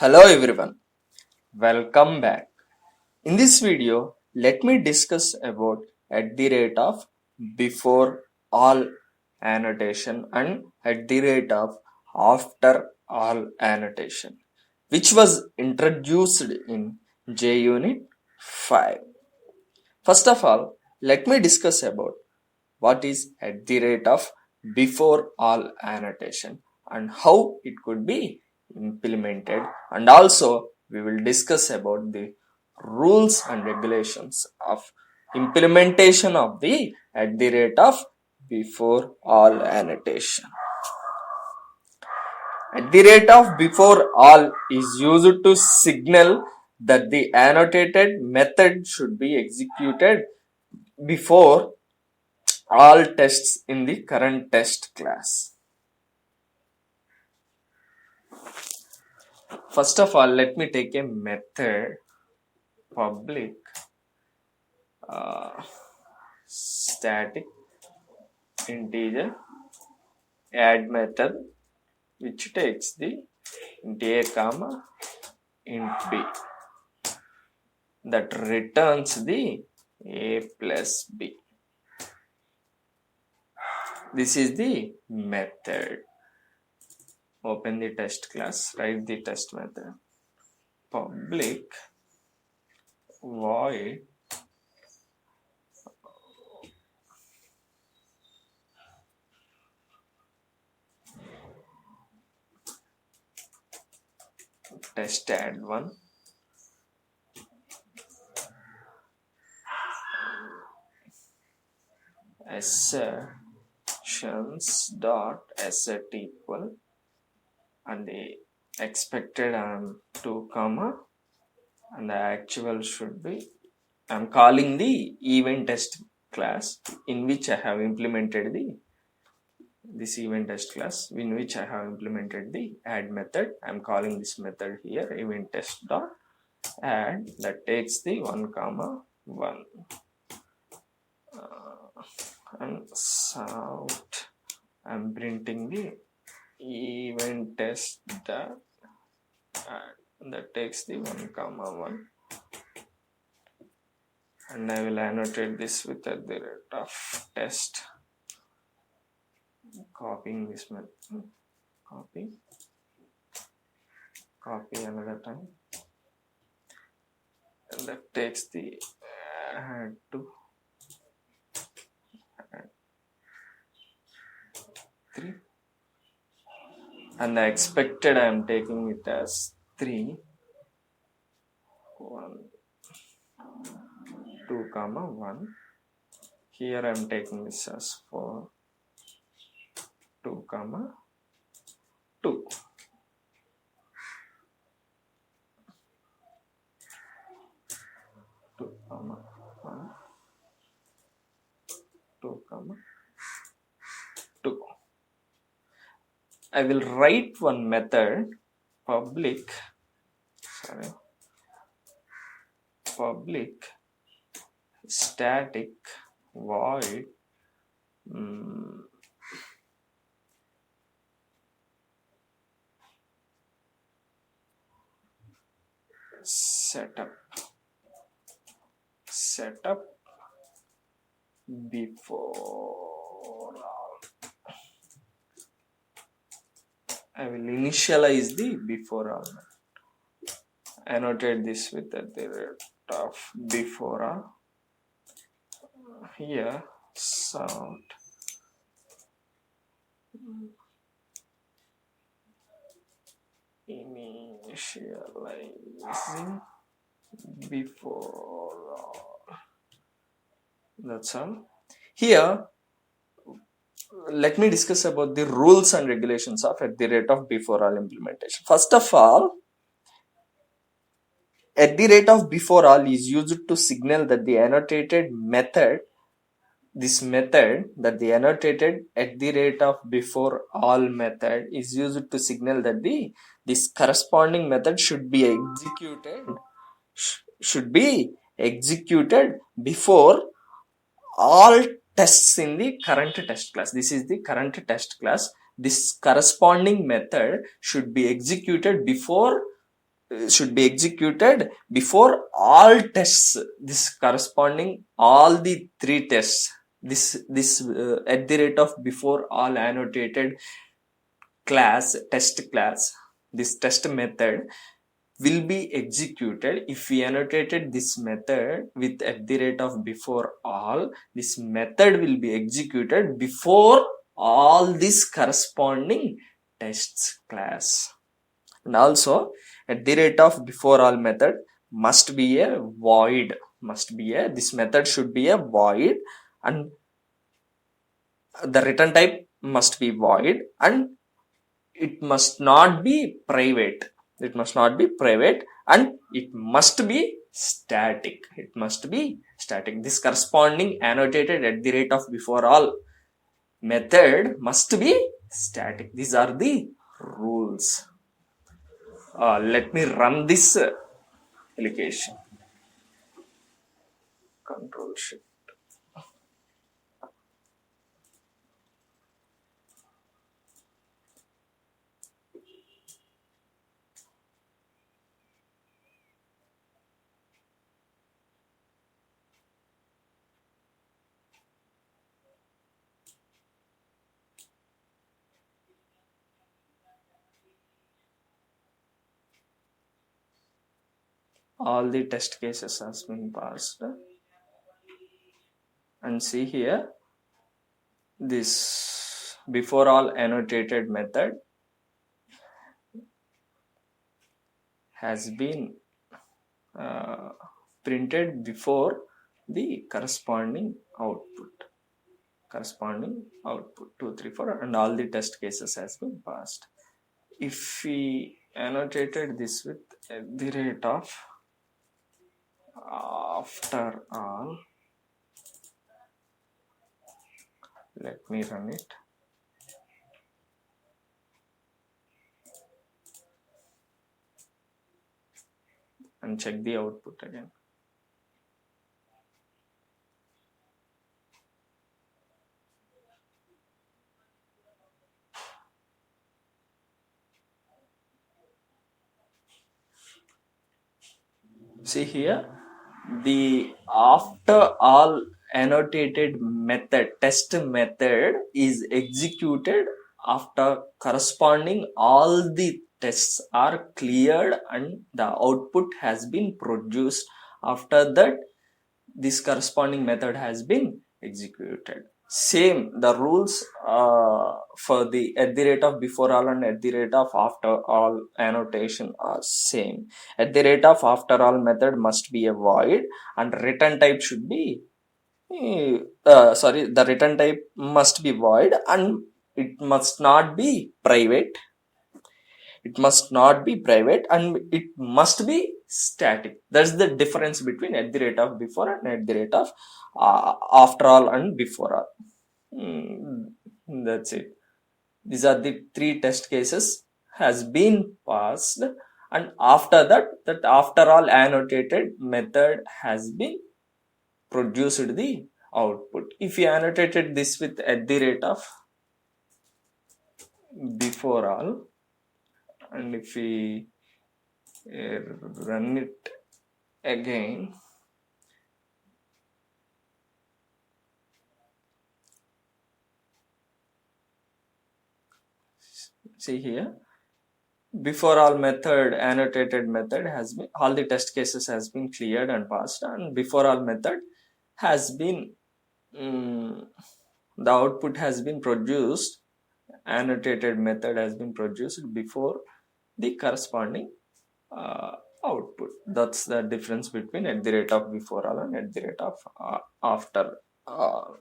Hello everyone, welcome back. In this video, let me discuss about at the rate of before all annotation and at the rate of after all annotation, which was introduced in JUnit 5. First of all, let me discuss about what is at the rate of before all annotation and how it could be implemented, and also we will discuss about the rules and regulations of implementation of the at the rate of before all annotation. At the rate of before all is used to signal that the annotated method should be executed before all tests in the current test class. First of all, let me take a method public static integer add method which takes the int a comma int b that returns the a plus b. This is the method. Open the test class, write the test method. Public void test add one assertions dot set equal and the expected 2 comma and the actual should be, I'm calling the event test class in which I have implemented this event test class in which I have implemented the add method. I'm calling this method here event test dot add that takes the 1 comma 1 and out I'm printing the event test dot add that takes the 1 comma 1 and I will annotate this with at the rate of test. Copying this method, copy another time and that takes the add to add 3 and the expected I am taking it as 3 1 2 comma 1. Here I am taking this as 4 2 comma 2. Two comma 1 2 comma 2. I will write one method public static void setup before all. I will initialize the before all. Annotate this with at the rate of before all. Here sound initializing before all. That's all. Here let me discuss about the rules and regulations of at the rate of before all implementation. First of all, at the rate of before all is used to signal that the annotated method, this method that the annotated at the rate of before all method is used to signal that this corresponding method should be executed before all tests in the current test class. This is the current test class. This corresponding method should be executed before should be executed before all tests. This corresponding all the three tests. This at the rate of before all annotated class, test class, this test method will be executed if we annotated this method with at the rate of before all. This method will be executed before all this corresponding tests class. And also at the rate of before all method must be a void, this method should be a void, and the return type must be void, and it must not be private, and it must be static. This corresponding annotated at the rate of before all method must be static. These are the rules. Let me run this application. Control Shift. All the test cases has been passed, and see here, this before all annotated method has been printed before the corresponding output 2 3 4, and all the test cases has been passed. If we annotated this with at the rate of after all, let me run it. And check the output again. See here, the after all annotated method, test method is executed after corresponding all the tests are cleared and the output has been produced. After that, this corresponding method has been executed. Same, the rules for the at the rate of before all and at the rate of after all annotation are same. At the rate of after all method must be a void, and return type should be the return type must be void, and it must not be private. And it must be static. That's the difference between at the rate of before and at the rate of after all and before all. That's it. These are the three test cases has been passed, and after that after all annotated method has been produced the output. If you annotated this with at the rate of before all, and if we run it again, see here, before all method, annotated method has been, all the test cases has been cleared and passed, and before all method has been the output has been produced, annotated method has been produced before the corresponding output. That's the difference between at the rate of before all and at the rate of after all.